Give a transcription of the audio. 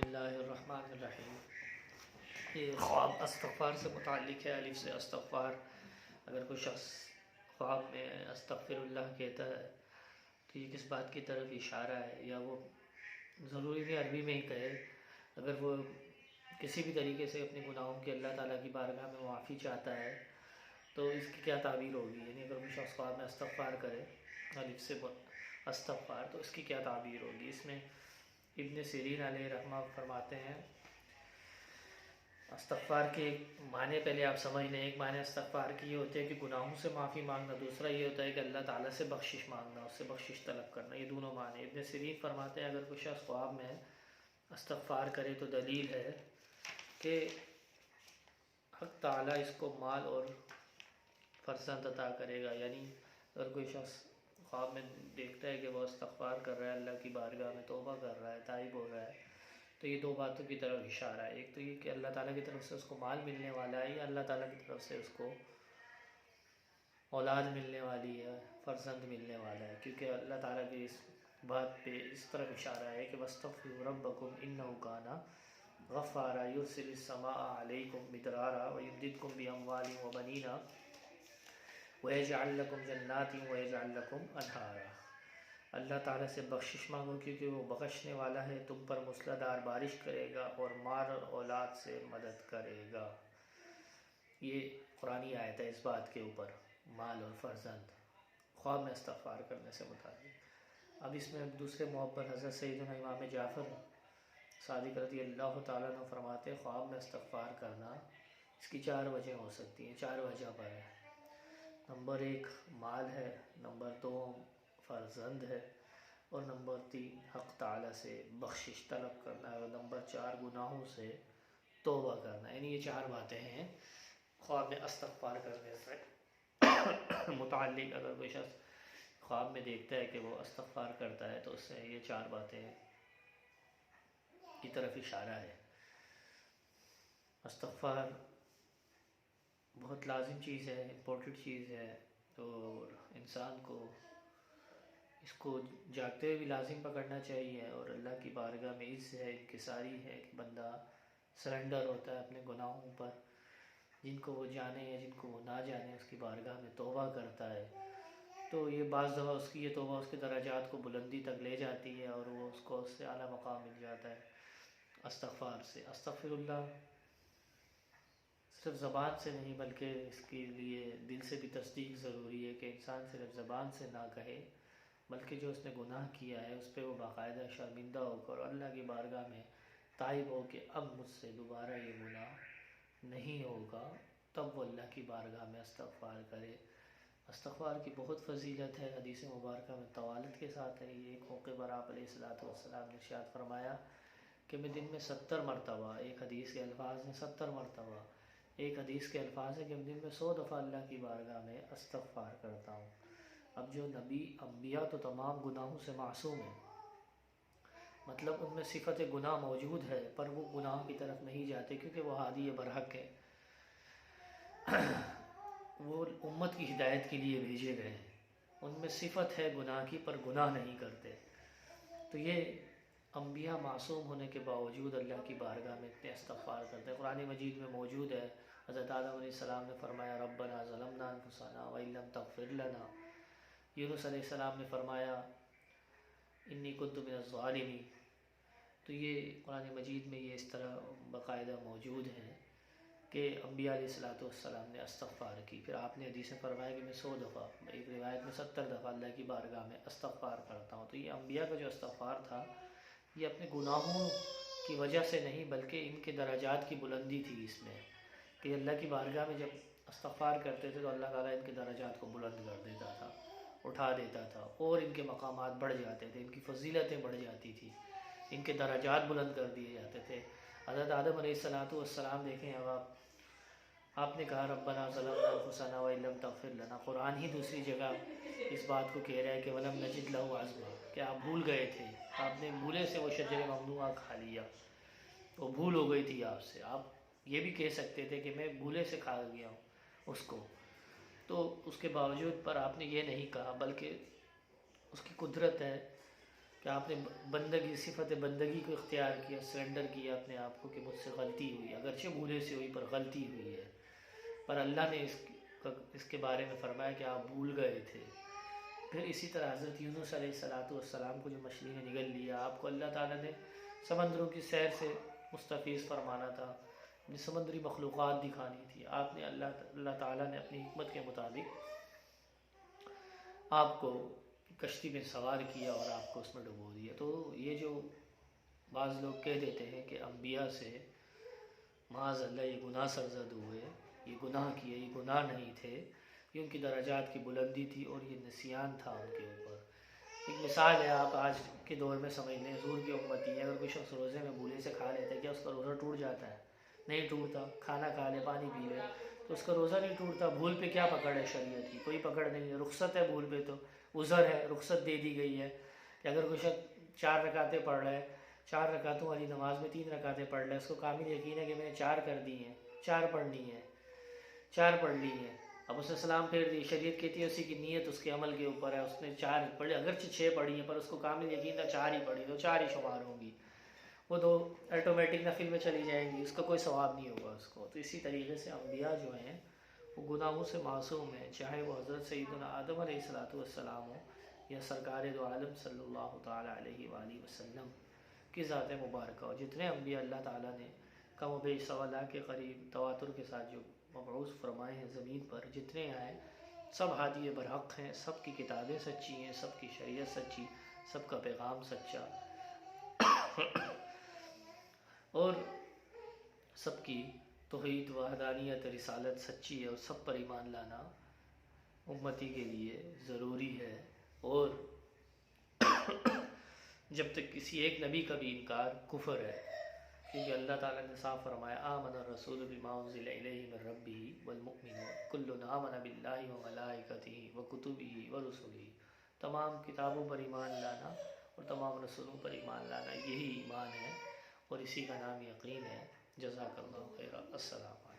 بسم اللہ الرحمن الرحیم۔ یہ خواب استغفار سے متعلق ہے، الف سے استغفار۔ اگر کوئی شخص خواب میں استغفر اللہ کہتا ہے تو یہ کس بات کی طرف اشارہ ہے، یا وہ ضروری نہیں عربی میں ہی کہے، اگر وہ کسی بھی طریقے سے اپنے گناہوں کی اللہ تعالیٰ کی بارگاہ میں معافی چاہتا ہے تو اس کی کیا تعبیر ہوگی؟ یعنی اگر کوئی شخص خواب میں استغفار کرے الف سے استغفار تو اس کی کیا تعبیر ہوگی؟ اس میں ابن سیرین علیہ رحمہ فرماتے ہیں استغفار کے معنی پہلے آپ سمجھ لیں۔ ایک معنی استغفار کی یہ ہوتے ہیں کہ گناہوں سے معافی مانگنا، دوسرا یہ ہوتا ہے کہ اللہ تعالیٰ سے بخشش مانگنا، اس سے بخشش طلب کرنا، یہ دونوں معنی۔ ابن سیرین فرماتے ہیں اگر کوئی شخص خواب میں استغفار کرے تو دلیل ہے کہ حق تعالیٰ اس کو مال اور فرزند عطا کرے گا۔ یعنی اگر کوئی شخص خواب میں دیکھتا ہے کہ وہ استغفار کر رہا ہے، اللہ کی بارگاہ میں توبہ کر رہا ہے، تائب ہو رہا ہے، تو یہ دو باتوں کی طرف اشارہ ہے۔ ایک تو یہ کہ اللہ تعالیٰ کی طرف سے اس کو مال ملنے والا ہے، یا اللہ تعالیٰ کی طرف سے اس کو اولاد ملنے والی ہے، فرزند ملنے والا ہے، کیونکہ اللہ تعالیٰ کی اس بات پہ اس طرف اشارہ ہے کہ وَاسْتَغْفِرُوا رَبَّكُمْ إِنَّهُ كَانَ غَفَّارًا يُرْسِلِ السَّمَاءَ عَلَيْكُمْ مِدْرَارًا وَيُمْدِدْكُمْ بِأَمْوَالٍ وَبَنِينَ وَيَجْعَلْ لَكُمْ جَنَّاتٍ وَيَجْعَلْ لَكُمْ أَنْهَارًا۔ اللہ تعالیٰ سے بخشش مانگو کیونکہ وہ بخشنے والا ہے، تم پر موسلادھار بارش کرے گا اور مال اور اولاد سے مدد کرے گا۔ یہ قرآنی آیت ہے اس بات کے اوپر، مال اور فرزند خواب میں استغفار کرنے سے متعلق۔ اب اس میں دوسرے محبت حضرت سیدنا امام جعفر صادق رضی اللہ تعالیٰ عنہ فرماتے ہیں خواب میں استغفار کرنا اس کی چار وجہ ہو سکتی ہیں، چار وجہ پر ہے۔ نمبر ایک مال ہے، نمبر دو فرزند ہے، اور نمبر تین حق تعالیٰ سے بخشش طلب کرنا ہے، اور نمبر چار گناہوں سے توبہ کرنا۔ یعنی یہ چار باتیں ہیں خواب میں استغفار کرنے سے متعلق۔ اگر کوئی شخص خواب میں دیکھتا ہے کہ وہ استغفار کرتا ہے تو اس سے یہ چار باتیں کی طرف اشارہ ہے۔ استغفار بہت لازم چیز ہے، امپورٹنٹ چیز ہے، اور انسان کو اس کو جاگتے ہوئے بھی لازم پکڑنا چاہیے، اور اللہ کی بارگاہ میں عز ہے، انکساری ہے کہ بندہ سرنڈر ہوتا ہے اپنے گناہوں پر، جن کو وہ جانے یا جن کو وہ نہ جانے، اس کی بارگاہ میں توبہ کرتا ہے تو یہ بعض دفعہ اس کی یہ توبہ اس کے درجات کو بلندی تک لے جاتی ہے، اور وہ اس کو اس سے اعلیٰ مقام مل جاتا ہے استغفار سے۔ استغفر اللہ صرف زبان سے نہیں بلکہ اس کے لیے دل سے بھی تصدیق ضروری ہے کہ انسان صرف زبان سے نہ کہے، بلکہ جو اس نے گناہ کیا ہے اس پہ وہ باقاعدہ شرمندہ ہو کر اللہ کی بارگاہ میں تائب ہو کہ اب مجھ سے دوبارہ یہ گناہ نہیں ہوگا، تب وہ اللہ کی بارگاہ میں استغفار کرے۔ استغفار کی بہت فضیلت ہے، حدیث مبارکہ میں طوالت کے ساتھ ہے۔ یہ ایک موقع پر آپ علیہ السلام نے ارشاد فرمایا کہ میں دن میں 70 مرتبہ، ایک حدیث کے الفاظ میں 70 مرتبہ، ایک حدیث کے الفاظ ہے کہ میں دن میں 100 دفعہ اللہ کی بارگاہ میں استغفار کرتا ہوں۔ اب جو نبی انبیاء تو تمام گناہوں سے معصوم ہیں، مطلب ان میں صفت گناہ موجود ہے، پر وہ گناہوں کی طرف نہیں جاتے کیونکہ وہ ہادی برحق ہے، وہ امت کی ہدایت کے لیے بھیجے گئے ہیں، ان میں صفت ہے گناہ کی پر گناہ نہیں کرتے۔ تو یہ انبیاء معصوم ہونے کے باوجود اللہ کی بارگاہ میں اتنے استغفار کرتے ہیں۔ قرآن مجید میں موجود ہے، حضرت آدم علیہ السلام نے فرمایا ربنا ظلمنا انفسنا وان لم تغفر لنا، یونس علیہ السلام نے فرمایا انی کنت من الظالمین۔ تو یہ قرآن مجید میں یہ اس طرح باقاعدہ موجود ہے کہ انبیاء علیہ السلام نے استغفار کی۔ پھر آپ نے حدیث میں فرمایا کہ میں 100 دفعہ، ایک روایت میں 70 دفعہ اللہ کی بارگاہ میں استغفار کرتا ہوں۔ تو یہ انبیاء کا جو استغفار تھا یہ اپنے گناہوں کی وجہ سے نہیں بلکہ ان کے درجات کی بلندی تھی اس میں، کہ اللہ کی بارگاہ میں جب استغفار کرتے تھے تو اللہ تعالیٰ ان کے درجات کو بلند کر دیتا تھا، اٹھا دیتا تھا، اور ان کے مقامات بڑھ جاتے تھے، ان کی فضیلتیں بڑھ جاتی تھی، ان کے درجات بلند کر دیے جاتے تھے۔ حضرت آدم علیہ السلام دیکھیں، اب آپ نے کہا ربنا ظلمنا انفسنا وان لم تغفر لنا، قرآن ہی دوسری جگہ اس بات کو کہہ رہا ہے کہ ولم نجد لہ عزما، کہ آپ بھول گئے تھے، آپ نے بھولے سے وہ شجر ممنوعہ کھا لیا، وہ بھول ہو گئی تھی آپ سے۔ آپ یہ بھی کہہ سکتے تھے کہ میں بھولے سے کھا گیا ہوں اس کو، تو اس کے باوجود پر آپ نے یہ نہیں کہا، بلکہ اس کی قدرت ہے کہ آپ نے بندگی صفت بندگی کو اختیار کیا، سرنڈر کیا اپنے آپ کو کہ مجھ سے غلطی ہوئی، اگرچہ بھولے سے ہوئی پر غلطی ہوئی ہے، پر اللہ نے اس کے بارے میں فرمایا کہ آپ بھول گئے تھے۔ پھر اسی طرح حضرت یونس علیہ السلام کو جو مچھلی نے نگل لیا، آپ کو اللہ تعالیٰ نے سمندروں کی سیر سے مستفیض فرمانا تھا، سمندری مخلوقات دکھانی تھی، آپ نے اللہ تعالیٰ نے اپنی حکمت کے مطابق آپ کو کشتی میں سوار کیا اور آپ کو اس میں ڈبو دیا۔ تو یہ جو بعض لوگ کہہ دیتے ہیں کہ انبیاء سے معاذ اللہ یہ گناہ سرزد ہوئے، یہ گناہ کیے، یہ گناہ نہیں تھے، یہ ان کی درجات کی بلندی تھی اور یہ نسیان تھا ان کے اوپر۔ ایک مثال ہے، آپ آج کے دور میں سمجھ لیں، حضور کی امتی ہے، اگر کوئی شخص روزے میں بھولے سے کھا لیتا ہے کیا اس کا روزہ ٹوٹ جاتا ہے؟ نہیں ٹوٹتا۔ کھانا کھا لے، پانی پی لے تو اس کا روزہ نہیں ٹوٹتا۔ بھول پہ کیا پکڑ ہے شریعت کی؟ کوئی پکڑ نہیں ہے، رخصت ہے بھول پہ، تو عذر ہے، رخصت دے دی گئی ہے کہ اگر کوئی شخص 4 رکعتیں پڑھ رہا ہے، 4 رکعتوں والی نماز میں 3 رکعتیں پڑھ رہا ہے، اس کو کامل یقین ہے کہ میں نے 4 کر دی ہیں، 4 پڑھنی ہے، 4 پڑھ لی ہیں، اب اس نے سلام پھیر دی، شریعت کہتی ہے اسی کی نیت اس کے عمل کے اوپر ہے، اس نے 4 پڑھی، اگرچہ 6 پڑھی ہیں پر اس کو کامل یقین تھا 4 ہی پڑھی، تو 4 ہی شمار ہوں گی، وہ تو آٹومیٹک نفل میں چلی جائیں گی، اس کا کوئی ثواب نہیں ہوگا اس کو۔ تو اسی طریقے سے انبیاء جو ہیں وہ گناہوں سے معصوم ہیں، چاہے وہ حضرت سیدنا آدم علیہ السلام ہو یا سرکار دو عالم صلی اللہ تعالیٰ علیہ وآلہ وسلم کی ذات مبارکہ ہو۔ جتنے انبیاء اللہ تعالیٰ نے کم و بیش 1.25 لاکھ کے قریب تواتر کے ساتھ جو مبعوث فرمائے ہیں زمین پر، جتنے آئے سب ہادی برحق ہیں، سب کی کتابیں سچی ہیں، سب کی شریعت سچی، سب کا پیغام سچا، اور سب کی توحید وحدانیت رسالت سچی ہے، اور سب پر ایمان لانا امتی کے لیے ضروری ہے۔ اور جب تک کسی ایک نبی کا بھی انکار کفر ہے، کیونکہ اللہ تعالیٰ نے صاف فرمایا آمن الرسول بما انزل الیہ من ربہ والمؤمنون کل آمن باللہ وملائکتہ وکتبہ ورسلہ، تمام کتابوں پر ایمان لانا اور تمام رسولوں پر ایمان لانا، یہی ایمان ہے اور اسی کا نام یقین ہے۔ جزاک اللہ خیر، السلام۔